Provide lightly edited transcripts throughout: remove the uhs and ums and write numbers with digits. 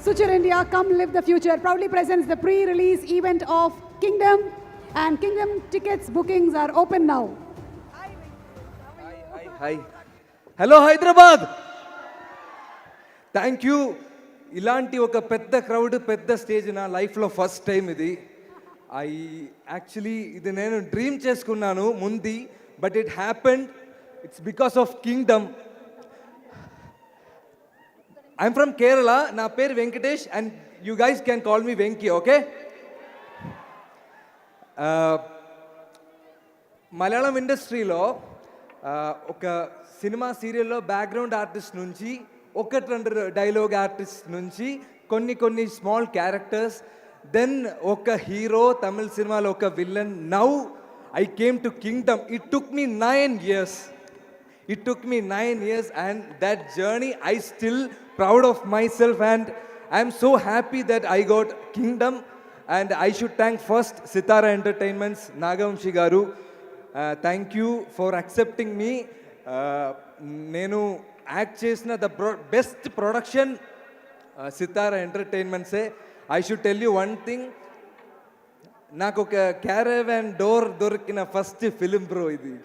Suture India, Come Live the Future proudly presents the pre-release event of Kingdom, and Kingdom tickets bookings are open now. Hi. Hello Hyderabad. Thank you. ఇలాంటి ఒక పెద్ద crowd పెద్ద stage నా లైఫ్లో first time ఇది. ఇది నేను dream చేసుకున్నాను ముందు, but it happened. It's because of Kingdom. I'm from Kerala. నా పేరు Venkatesh and you guys can call me Venky, okay? Malayalam ఇండస్ట్రీలో ఒక సినిమా సీరియల్లో బ్యాక్గ్రౌండ్ ఆర్టిస్ట్ నుంచి, ఒకటి రెండు డైలాగ్ ఆర్టిస్ట్ నుంచి, కొన్ని స్మాల్ క్యారెక్టర్స్, దెన్ ఒక హీరో, తమిళ సినిమాలో ఒక villain. Now I came to Kingdom. It took me 9 years. It took me 9 years, and that journey I still proud of myself, and I'm so happy that I got Kingdom. And I should thank first Sitara Entertainments, Nagamshi garu. Thank you for accepting me. Nenu act chesina the best production Sitara Entertainments. I should tell you one thing. నాకు ఒక caravan door దొరికిన first film bro ఇది.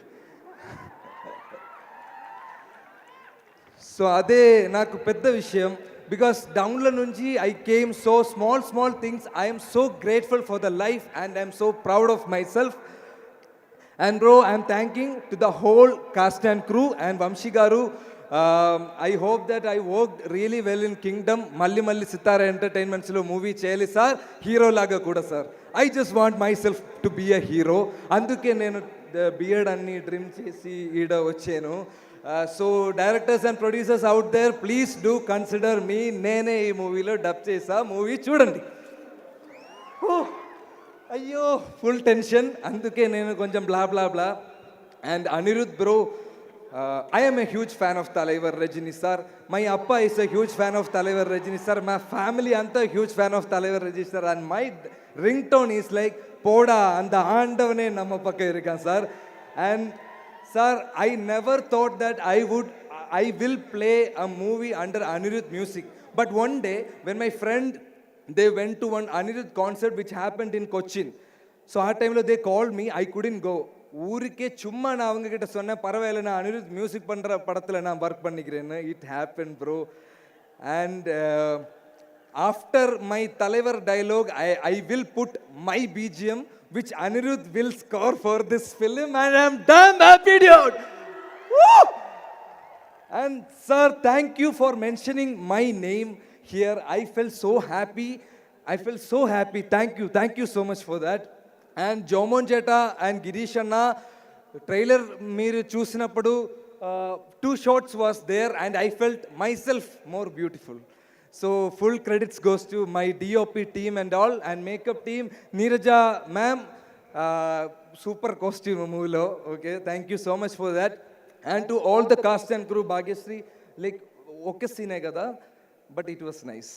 So అదే నాకు పెద్ద విషయం. Because డౌన్లో నుంచి I came so small things. I'm so grateful for the life and I'm so proud of my self. And bro, I'm thanking to the whole cast and crew and Vamsi garu. I hope that I worked really well in Kingdom. మళ్ళీ సితారా ఎంటర్టైన్మెంట్స్లో movie చేయాలి sir, hero లాగా కూడా sir. I just want my self to be a hero. అందుకే నేను beard అన్ని trim చేసి ఈడ వచ్చాను. So directors and producers out there, please do consider me. నేనే ఈ మూవీలో డబ్ చేసా. మూవీ చూడండి. అయ్యో ఫుల్ టెన్షన్, అందుకే నేను కొంచెం blah. And Anirudh bro, I am a huge fan of Talaivar Rajini sir. My appa is a huge fan of Talaivar Rajini sir. My family anta huge fan of Talaivar Rajini sir. And my ringtone is like Poda and the Andavane Namma Pakka Irukan sir. And sir, I never thought that I will play a movie under Anirudh music. But one day when my friend, they went to one Anirudh concert which happened in Cochin. So at time lo they called me, I couldn't go. ஊருக்கே சும்மா நான் அவங்க கிட்ட சொன்னேன், பரவாயில்ல நான் Anirudh music பண்ணுற படத்தில் நான் ஒர்க் பண்ணிக்கிறேன்னு. It happen bro. And after my தலைவர் dialogue I will put my BGM which Anirudh will score for this film, and I'm damn happy, dude. Woo! And sir, thank you for mentioning my name here. I felt so happy. Thank you so much for that. And Jomon Jeta and Girish Anna, trailer మీరు చూసినప్పుడు 2 shots was there and I felt myself more beautiful. So full credits goes to my DOP team and all, and makeup team. Neeraja ma'am, super costume movie. Okay, thank you so much for that. And to all the cast and crew, Bhagyasri, like okay scene hai kada, but it was nice.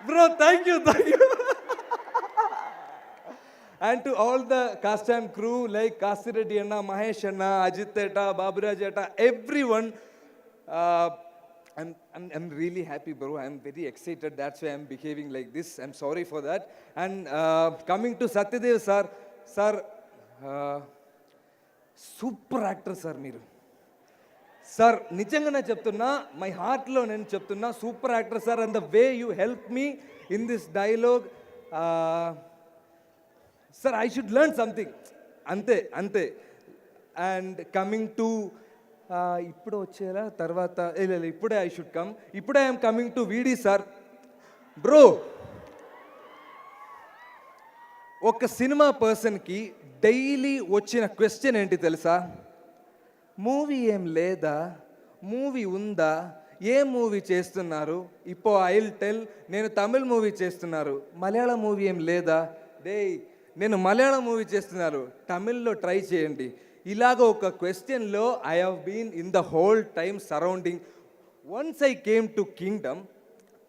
Bro, thank you. And to all the cast and crew like Kasi Reddy Anna, Mahesh Anna, Ajit Etta, Baburaj Etta, everyone. I'm really happy, bro. I'm very excited. That's why I'm behaving like this. I'm sorry for that. And coming to Satyadev sir, super actor sir మీరు. Sir నిజంగా నేను చెప్తున్నా, my హార్ట్లో నేను చెప్తున్నా, super actor sir. And the way you help me in this dialogue sir, I should learn something. అంతే. And coming to ఇప్పుడు వచ్చేలా తర్వాత ఇప్పుడే ఐ షుడ్ కమ్. ఇప్పుడే ఐఎమ్ కమింగ్ టు వీడి సార్. బ్రో, ఒక సినిమా పర్సన్కి డైలీ వచ్చిన క్వశ్చన్ ఏంటి తెలుసా? మూవీ ఏం లేదా, మూవీ ఉందా, ఏ మూవీ చేస్తున్నారు? ఇప్పుడు ఐ విల్ టెల్, నేను తమిళ్ మూవీ చేస్తున్నారు, మలయాళం మూవీ ఏం లేదా? నేను మలయాళం మూవీ చేస్తున్నారు, తమిళ్లో ట్రై చేయండి. ఇలాగ ఒక క్వశ్చన్లో I have been in the whole time surrounding. Once I came to kingdom,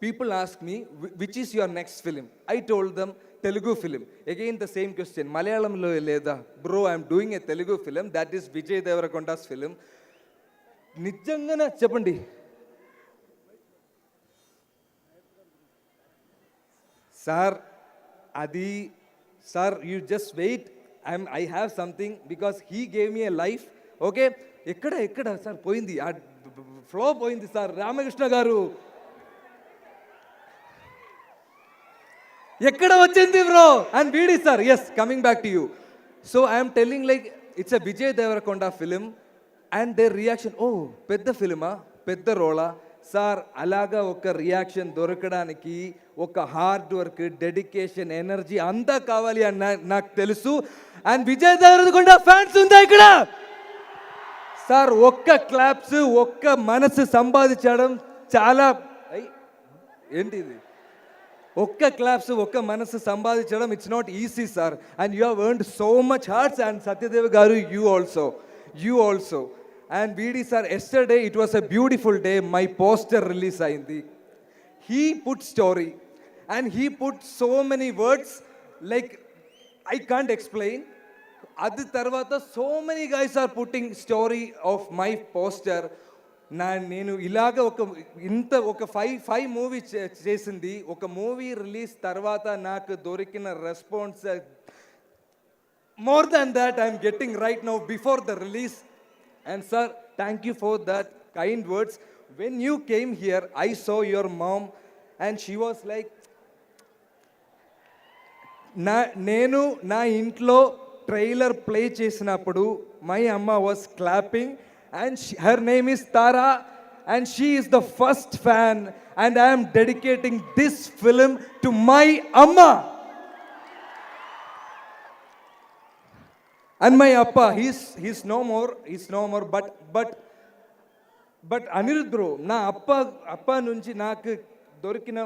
people ask me which is your next film. I told them Telugu film. Again the same question, Malayalam lo leda? Bro, I am doing a Telugu film, that is Vijay Deverakonda's film. నిజంగానే చెప్పండి. Sir అది sir you just wait, I have something because he gave me a life. Okay, ఎక్కడ sir పోయింది, ఆ flow పోయింది sir. Ramakrishna garu ఎక్కడ వచ్చింది bro? And వీడి sir, yes, coming back to you. So I'm telling like it's a Vijay Deverakonda film and their reaction, ఓ పెద్ద ఫిలిమా, పెద్ద రోలా సార్. అలాగా ఒక రియాక్షన్ దొరకడానికి ఒక హార్డ్ వర్క్, డెడికేషన్, ఎనర్జీ అంతా కావాలి అని నాకు తెలుసు. అండ్ విజయ్ దేవరకొండ ఫ్యాన్స్ ఉందా ఇక్కడ సార్? ఒక్క క్లాప్స్, ఒక్క మనసు సంపాదించడం చాలా ఏంటి ఇది, ఒక్క క్లాప్స్, ఒక్క మనసు సంపాదించడం it's not easy sir. And you have earned so much hearts. And Satyadev garu, you also. And వీడి sir, yesterday it was a beautiful day, my poster release అయింది. He put story and he put so many words like I can't explain. అది తర్వాత so many guys are putting story of my poster. నేను ఇలాగ ఒక five movie చేసింది. ఒక movie release తర్వాత నాకు దొరికిన response more than that I'm getting right now before the release. And sir, thank you for that kind words. When you came here, I saw your mom and she was like, నేను నా ఇంట్లో trailer play చేసినప్పుడు my అమ్మ was clapping and her name is Tara and she is the first fan and I am dedicating this film to my amma. And my appa, he's no more, but Anirudh bro, na appa nunchi naaku dorikina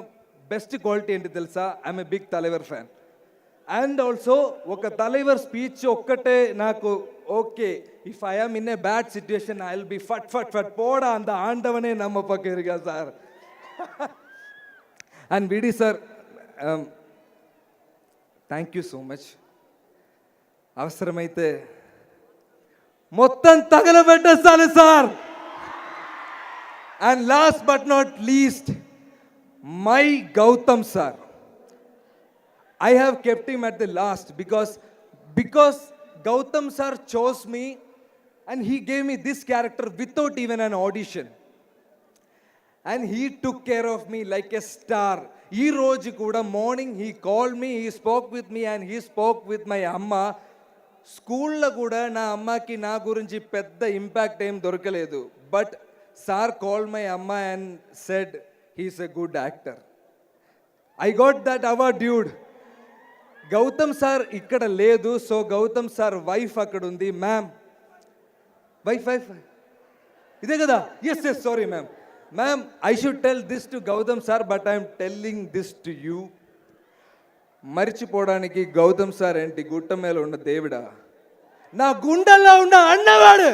best quality enti telusa, I'm a big Talaivar fan. And also oka Talaivar speech okkate naaku okay, if I am in a bad situation I'll be fat poda and aandavane nammapakiriga sir. And Vidi sir, thank you so much. అవసరమైతే మొత్తం తగలబెట్టేస్తాను sir. And last but not least, my Gautam sir. I have kept him at the last because Gautam sir chose me and he gave me this character without even an audition. And he took care of me like a star. ఈ రోజు కూడా morning he called me, he spoke with me and he spoke with my amma. స్కూల్లో కూడా నా అమ్మకి నా గురించి పెద్ద ఇంపాక్ట్ ఏం దొరకలేదు. But sir call my amma and said he's a good actor. I got that award dude. Gautam sir ఇక్కడ లేదు, సో గౌతమ్ సార్ వైఫ్ అక్కడ ఉంది. మ్యామ్, వైఫ్ ఇదే కదా? Yes sorry ma'am, I should tell this to Gautam sir but I'm telling this to you. మరిచిపోవడానికి Gautam sir ఏంటి గుట్ట మీద ఉన్న దేవుడా, నా గుండెల్లో ఉన్న అన్నవాడు.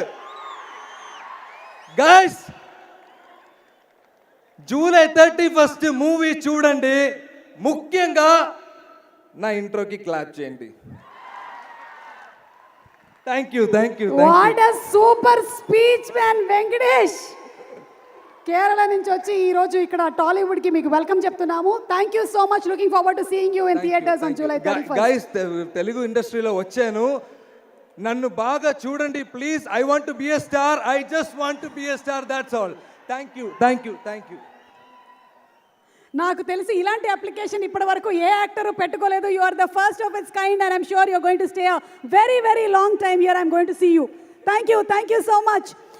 గైస్, జూలై 31 మూవీ చూడండి. ముఖ్యంగా నా ఇంట్రోకి క్లాప్ చేయండి. Thank you. What a super speech man Venkatesh. Kerala నుంచి వచ్చి ఈ రోజు ఇక్కడ టాలీవుడ్ కి మీకు వెల్కమ్ చెప్తున్నాము. Thank you so much. Looking forward to seeing you in theatres on July 31. Guys, Telugu ఇండస్ట్రీలో వచ్చాను, నన్ను బాగా చూడండి please. I want to be a star, I just want to be a star, that's all. Thank you. నాకు తెలిసి ఇలాంటి application ఇప్పటి వరకు ఏ యాక్టర్ పెట్టుకోలేదు. You are the first of its kind and I'm sure you are going to stay a very long time here. I'm going to see you. Thank you so much.